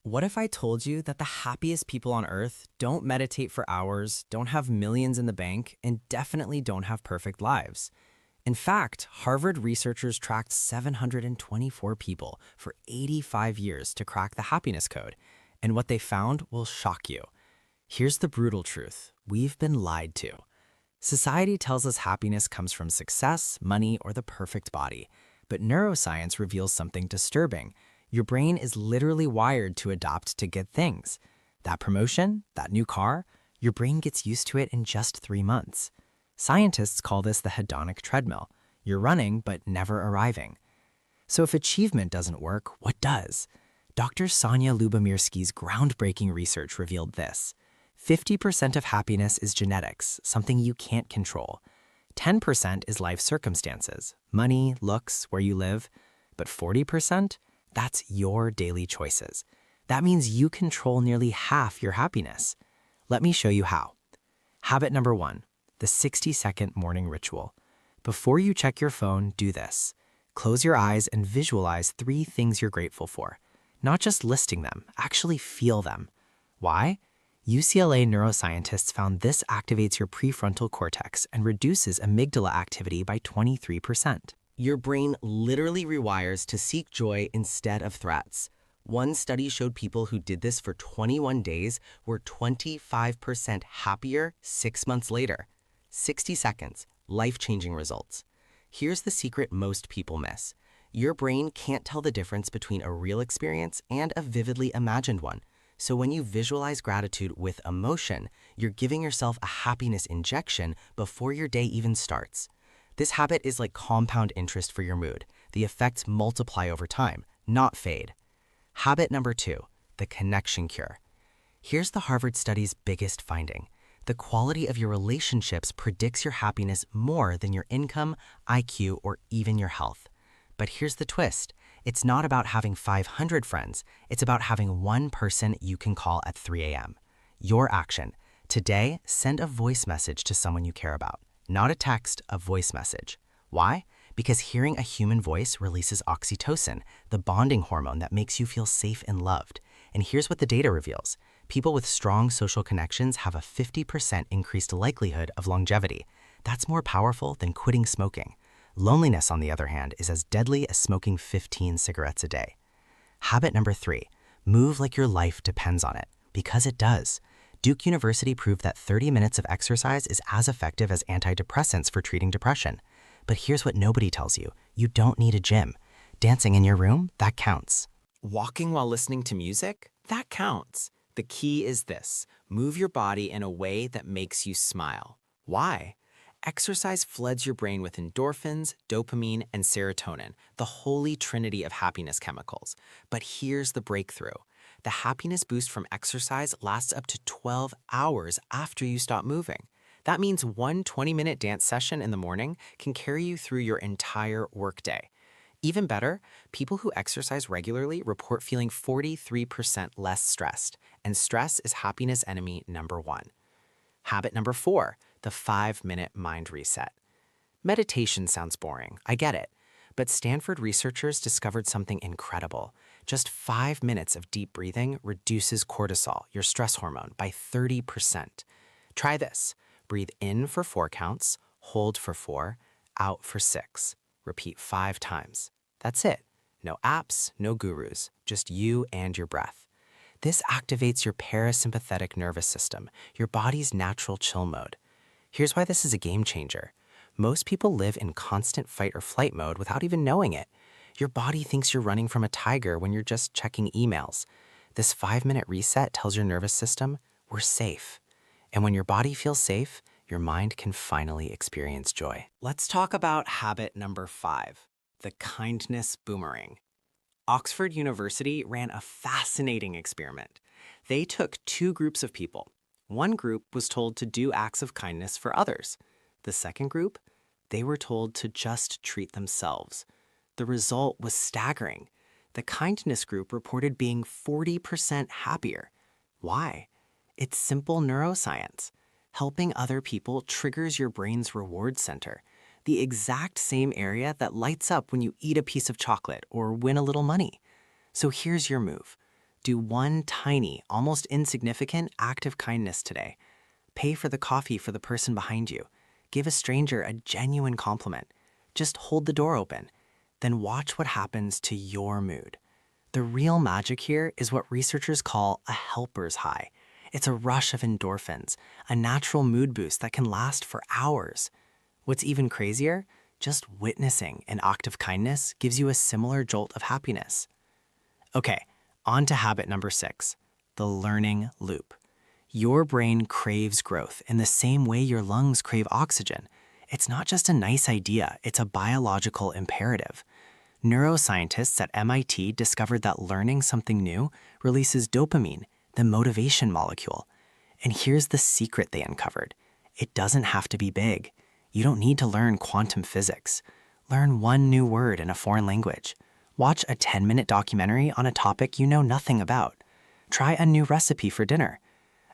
What if I told you that the happiest people on earth don't meditate for hours, don't have millions in the bank, and definitely don't have perfect lives? In fact, Harvard researchers tracked 724 people for 85 years to crack the happiness code, and what they found will shock you. Here's the brutal truth: we've been lied to. Society tells us happiness comes from success, money, or the perfect body. But neuroscience reveals something disturbing. Your brain is literally wired to adapt to good things. That promotion, that new car, your brain gets used to it in just 3 months. Scientists call this the hedonic treadmill. You're running, but never arriving. So if achievement doesn't work, what does? Dr. Sonia Lubomirski's groundbreaking research revealed this. 50% of happiness is genetics, something you can't control. 10% is life circumstances, money, looks, where you live. But 40%? That's your daily choices. That means you control nearly half your happiness. Let me show you how. Habit number 1, the 60-second morning ritual. Before you check your phone, do this. Close your eyes and visualize 3 things you're grateful for. Not just listing them, actually feel them. Why? UCLA neuroscientists found this activates your prefrontal cortex and reduces amygdala activity by 23%. Your brain literally rewires to seek joy instead of threats. One study showed people who did this for 21 days were 25% happier 6 months later. 60 seconds, life-changing results. Here's the secret most people miss. Your brain can't tell the difference between a real experience and a vividly imagined one. So when you visualize gratitude with emotion, you're giving yourself a happiness injection before your day even starts. This habit is like compound interest for your mood. The effects multiply over time, not fade. Habit number 2, the connection cure. Here's the Harvard study's biggest finding. The quality of your relationships predicts your happiness more than your income, IQ, or even your health. But here's the twist. It's not about having 500 friends. It's about having one person you can call at 3 a.m. Your action. Today, send a voice message to someone you care about. Not a text, a voice message. Why? Because hearing a human voice releases oxytocin, the bonding hormone that makes you feel safe and loved. And here's what the data reveals. People with strong social connections have a 50% increased likelihood of longevity. That's more powerful than quitting smoking. Loneliness, on the other hand, is as deadly as smoking 15 cigarettes a day. Habit number 3, move like your life depends on it, because it does. Duke University proved that 30 minutes of exercise is as effective as antidepressants for treating depression. But here's what nobody tells you. You don't need a gym. Dancing in your room, that counts. Walking while listening to music, that counts. The key is this: move your body in a way that makes you smile. Why? Exercise floods your brain with endorphins, dopamine, and serotonin, the holy trinity of happiness chemicals. But here's the breakthrough. The happiness boost from exercise lasts up to 12 hours after you stop moving. That means one 20-minute dance session in the morning can carry you through your entire workday. Even better, people who exercise regularly report feeling 43% less stressed, and stress is happiness enemy number 1. Habit number 4, the 5-minute mind reset. Meditation sounds boring, I get it. But Stanford researchers discovered something incredible. Just 5 minutes of deep breathing reduces cortisol, your stress hormone, by 30%. Try this. Breathe in for 4 counts, hold for 4, out for 6. Repeat 5 times. That's it. No apps, no gurus, just you and your breath. This activates your parasympathetic nervous system, your body's natural chill mode. Here's why this is a game changer. Most people live in constant fight or flight mode without even knowing it. Your body thinks you're running from a tiger when you're just checking emails. This 5-minute reset tells your nervous system, we're safe. And when your body feels safe, your mind can finally experience joy. Let's talk about habit number 5, the kindness boomerang. Oxford University ran a fascinating experiment. They took 2 groups of people. One group was told to do acts of kindness for others. The second group, they were told to just treat themselves. The result was staggering. The kindness group reported being 40% happier. Why? It's simple neuroscience. Helping other people triggers your brain's reward center, the exact same area that lights up when you eat a piece of chocolate or win a little money. So here's your move. Do one tiny, almost insignificant act of kindness today. Pay for the coffee for the person behind you. Give a stranger a genuine compliment. Just hold the door open. Then watch what happens to your mood. The real magic here is what researchers call a helper's high. It's a rush of endorphins, a natural mood boost that can last for hours. What's even crazier? Just witnessing an act of kindness gives you a similar jolt of happiness. Okay, on to habit number 6, the learning loop. Your brain craves growth in the same way your lungs crave oxygen. It's not just a nice idea, it's a biological imperative. Neuroscientists at MIT discovered that learning something new releases dopamine, the motivation molecule. And here's the secret they uncovered. It doesn't have to be big. You don't need to learn quantum physics. Learn one new word in a foreign language. Watch a 10-minute documentary on a topic you know nothing about. Try a new recipe for dinner.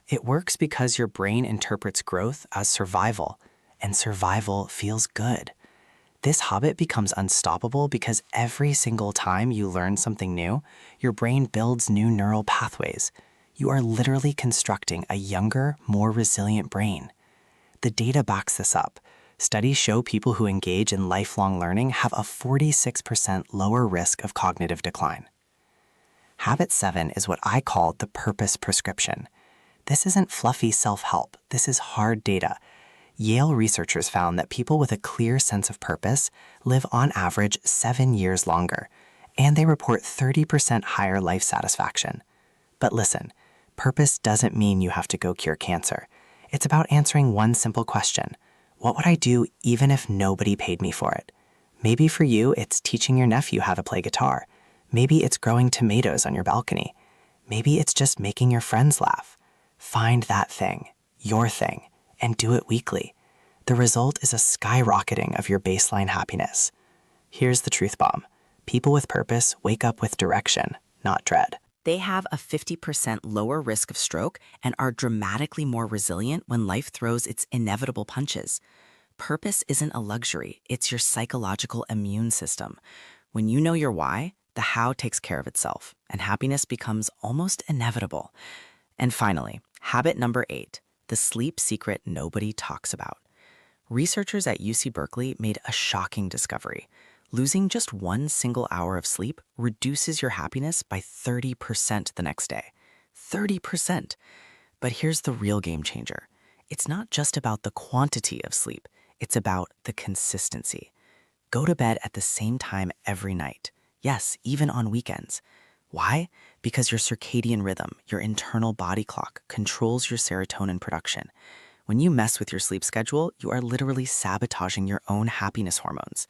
It works because your brain interprets growth as survival, and survival feels good. This habit becomes unstoppable because every single time you learn something new, your brain builds new neural pathways. You are literally constructing a younger, more resilient brain. The data backs this up. Studies show people who engage in lifelong learning have a 46% lower risk of cognitive decline. Habit 7 is what I call the purpose prescription. This isn't fluffy self-help. This is hard data. Yale researchers found that people with a clear sense of purpose live on average 7 years longer, and they report 30% higher life satisfaction. But listen, purpose doesn't mean you have to go cure cancer. It's about answering one simple question. What would I do even if nobody paid me for it? Maybe for you, it's teaching your nephew how to play guitar. Maybe it's growing tomatoes on your balcony. Maybe it's just making your friends laugh. Find that thing, your thing, and do it weekly. The result is a skyrocketing of your baseline happiness. Here's the truth bomb. People with purpose wake up with direction, not dread. They have a 50% lower risk of stroke and are dramatically more resilient when life throws its inevitable punches. Purpose isn't a luxury, it's your psychological immune system. When you know your why, the how takes care of itself, and happiness becomes almost inevitable. And finally, habit number 8, the sleep secret nobody talks about. Researchers at UC Berkeley made a shocking discovery. Losing just 1 single hour of sleep reduces your happiness by 30% the next day. 30%! But here's the real game changer. It's not just about the quantity of sleep, it's about the consistency. Go to bed at the same time every night. Yes, even on weekends. Why? Because your circadian rhythm, your internal body clock, controls your serotonin production. When you mess with your sleep schedule, you are literally sabotaging your own happiness hormones.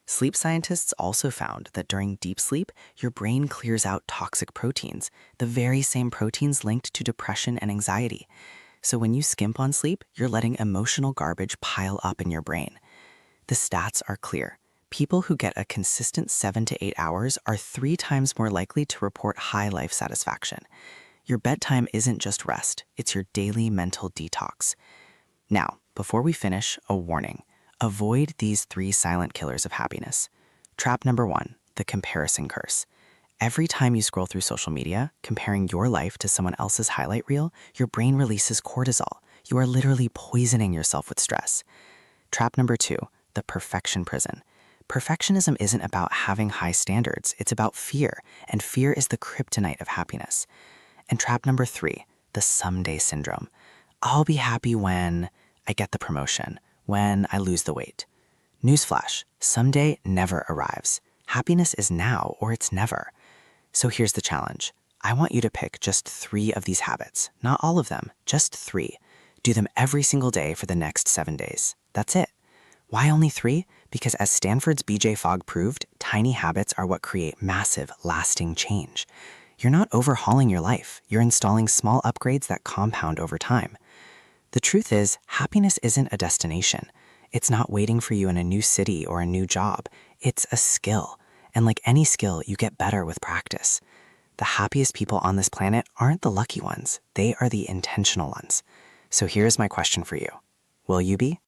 Sleep scientists also found that during deep sleep, your brain clears out toxic proteins, the very same proteins linked to depression and anxiety. So when you skimp on sleep, you're letting emotional garbage pile up in your brain. The stats are clear. People who get a consistent 7 to 8 hours are 3 times more likely to report high life satisfaction. Your bedtime isn't just rest, it's your daily mental detox. Now, before we finish, a warning. Avoid these 3 silent killers of happiness. Trap number 1, the comparison curse. Every time you scroll through social media, comparing your life to someone else's highlight reel, your brain releases cortisol. You are literally poisoning yourself with stress. Trap number 2, the perfection prison. Perfectionism isn't about having high standards, it's about fear, and fear is the kryptonite of happiness. And trap number 3, the someday syndrome. I'll be happy when I get the promotion, when I lose the weight. Newsflash, someday never arrives. Happiness is now or it's never. So here's the challenge. I want you to pick just 3 of these habits, not all of them, just 3. Do them every single day for the next 7 days. That's it. Why only 3? Because as Stanford's BJ Fogg proved, tiny habits are what create massive, lasting change. You're not overhauling your life. You're installing small upgrades that compound over time. The truth is, happiness isn't a destination. It's not waiting for you in a new city or a new job. It's a skill. And like any skill, you get better with practice. The happiest people on this planet aren't the lucky ones. They are the intentional ones. So here's my question for you. Will you be?